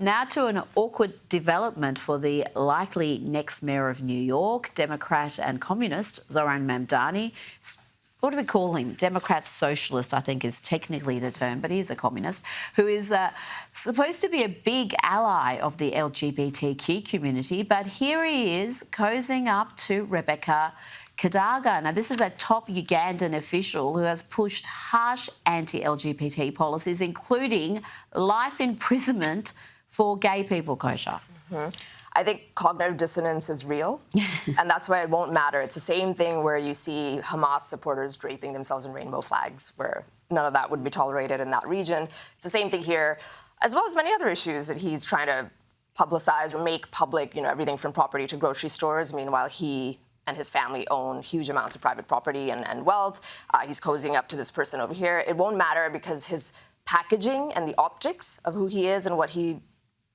Now to an awkward development for the likely next mayor of New York, Democrat and communist Zohran Mamdani. What do we call him? Democrat socialist, I think, is technically the term, but he's a communist, who is supposed to be a big ally of the LGBTQ community. But here he is, cozying up to Rebecca Kadaga. Now, this is a top Ugandan official who has pushed harsh anti-LGBT policies, including life imprisonment for gay people, Kosha. Mm-hmm. I think cognitive dissonance is real, and that's why it won't matter. It's the same thing where you see Hamas supporters draping themselves in rainbow flags, where none of that would be tolerated in that region. It's the same thing here, as well as many other issues that he's trying to publicize or make public, everything from property to grocery stores. Meanwhile, he and his family own huge amounts of private property and wealth. He's cozying up to this person over here. It won't matter because his packaging and the optics of who he is and what he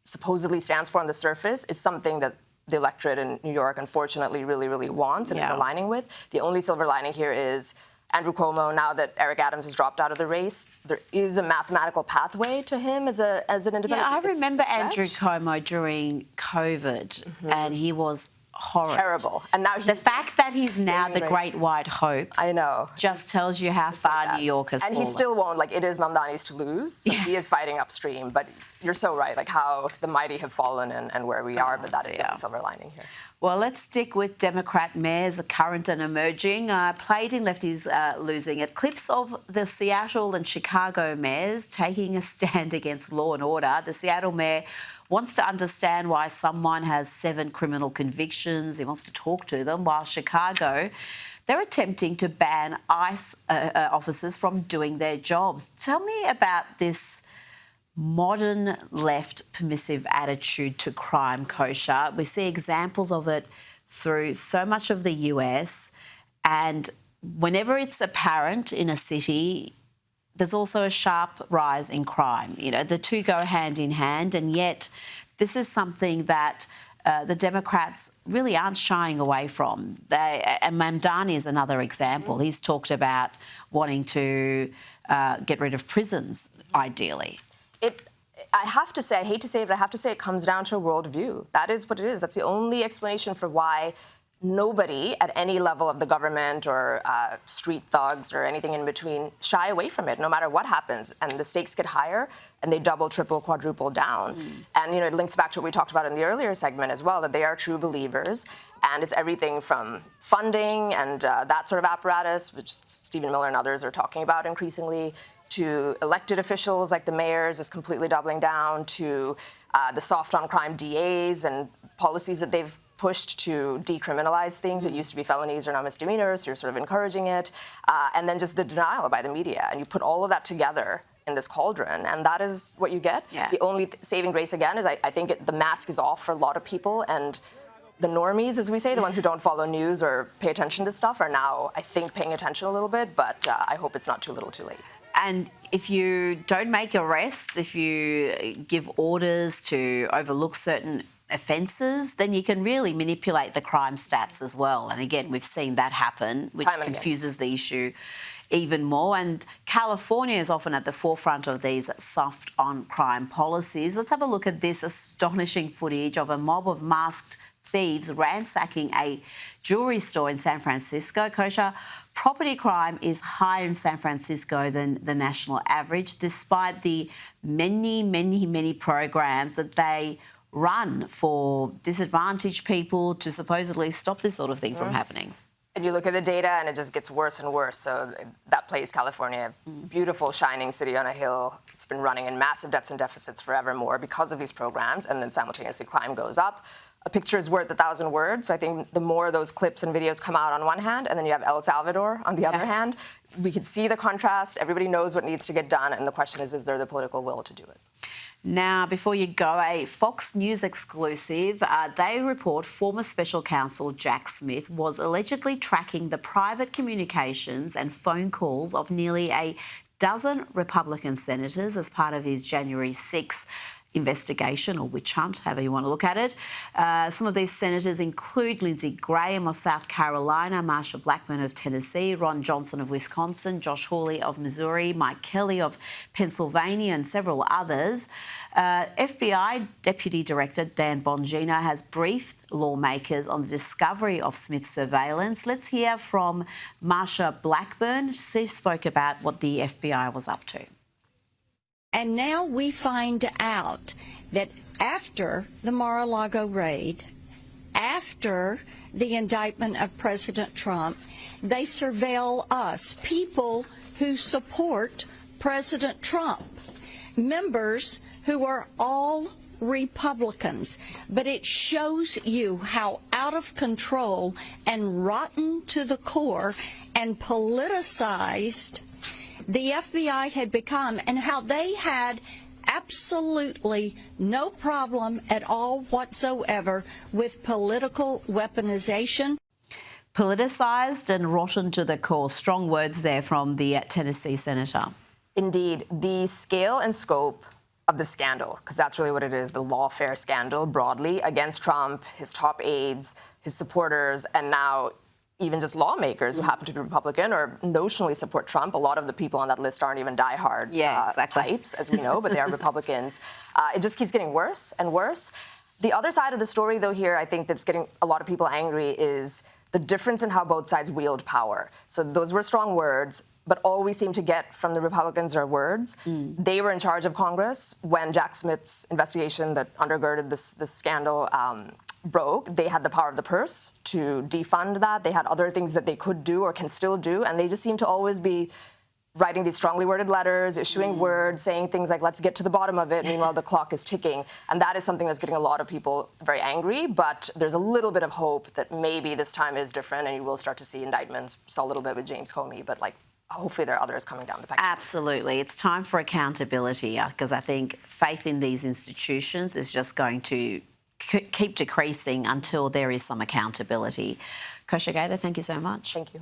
supposedly stands for on the surface is something that the electorate in New York, unfortunately, really, really wants and is aligning with. The only silver lining here is Andrew Cuomo, now that Eric Adams has dropped out of the race, there is a mathematical pathway to him as an independent. Yeah, I remember Andrew Cuomo during COVID, and he was horrid. Terrible. And now the fact that he's now the great white hope, I know, just tells you how far New York has fallen. And he still won't. It is Mamdani's to lose. So he is fighting upstream. But you're so right. How the mighty have fallen and where we are. But that is the silver lining here. Well, let's stick with Democrat mayors, current and emerging. Plating lefties losing it. Clips of the Seattle and Chicago mayors taking a stand against law and order. The Seattle mayor wants to understand why someone has 7 criminal convictions. He wants to talk to them, while Chicago, they're attempting to ban ICE officers from doing their jobs. Tell me about this modern left permissive attitude to crime, Kosha. We see examples of it through so much of the US, and whenever it's apparent in a city, there's also a sharp rise in crime. The two go hand in hand, and yet this is something that the Democrats really aren't shying away from. And Mamdani is another example. He's talked about wanting to get rid of prisons, ideally. I have to say, I hate to say it, but I have to say it comes down to a worldview. That is what it is. That's the only explanation for why nobody at any level of the government or street thugs or anything in between shy away from it, no matter what happens. And the stakes get higher and they double, triple, quadruple down. And, it links back to what we talked about in the earlier segment as well, that they are true believers. And it's everything from funding and that sort of apparatus, which Stephen Miller and others are talking about increasingly, to elected officials like the mayors is completely doubling down, to the soft on crime DAs and policies that they've pushed to decriminalize things that used to be felonies or now misdemeanors, so you're sort of encouraging it, and then just the denial by the media. And you put all of that together in this cauldron, and that is what you get. The only saving grace, again, is I think the mask is off for a lot of people, and the normies, as we say, the ones who don't follow news or pay attention to stuff, are now, I think, paying attention a little bit, but I hope it's not too little too late. And if you don't make arrests, if you give orders to overlook certain offences, then you can really manipulate the crime stats as well. And again, we've seen that happen, which confuses the issue even more. And California is often at the forefront of these soft on crime policies. Let's have a look at this astonishing footage of a mob of masked thieves ransacking a jewellery store in San Francisco. Kosha, property crime is higher in San Francisco than the national average, despite the many programs that they run for disadvantaged people to supposedly stop this sort of thing from happening. And you look at the data and it just gets worse and worse. So that place, California, beautiful, shining city on a hill. It's been running in massive debts and deficits forevermore because of these programs. And then simultaneously crime goes up. A picture is worth 1,000 words. So I think the more those clips and videos come out on one hand, and then you have El Salvador on the other hand, we can see the contrast. Everybody knows what needs to get done. And the question is there the political will to do it? Now, before you go, a Fox News exclusive, they report former special counsel Jack Smith was allegedly tracking the private communications and phone calls of nearly a dozen Republican senators as part of his January 6 investigation or witch hunt, however you want to look at it. Some of these senators include Lindsey Graham of South Carolina, Marsha Blackburn of Tennessee, Ron Johnson of Wisconsin, Josh Hawley of Missouri, Mike Kelly of Pennsylvania, and several others. FBI Deputy Director Dan Bongino has briefed lawmakers on the discovery of Smith's surveillance. Let's hear from Marsha Blackburn. She spoke about what the FBI was up to. And now we find out that after the Mar-a-Lago raid, after the indictment of President Trump, they surveil us, people who support President Trump, members who are all Republicans. But it shows you how out of control and rotten to the core and politicized the FBI had become, and how they had absolutely no problem at all whatsoever with political weaponization. Politicised and rotten to the core. Strong words there from the Tennessee senator. Indeed, the scale and scope of the scandal, because that's really what it is, the lawfare scandal broadly against Trump, his top aides, his supporters, and now even just lawmakers who happen to be Republican or notionally support Trump. A lot of the people on that list aren't even diehard types, as we know, but they are Republicans. It just keeps getting worse and worse. The other side of the story, though, here, I think that's getting a lot of people angry is the difference in how both sides wield power. So those were strong words, but all we seem to get from the Republicans are words. They were in charge of Congress when Jack Smith's investigation that undergirded this scandal broke. They had the power of the purse to defund that. They had other things that they could do or can still do, and they just seem to always be writing these strongly worded letters, issuing words, saying things like, let's get to the bottom of it, meanwhile the clock is ticking. And that is something that's getting a lot of people very angry, but there's a little bit of hope that maybe this time is different and you will start to see indictments. Saw a little bit with James Comey, but hopefully there are others coming down the pipe. Absolutely. It's time for accountability, because I think faith in these institutions is just going to keep decreasing until there is some accountability. Kosha Gada, thank you so much. Thank you.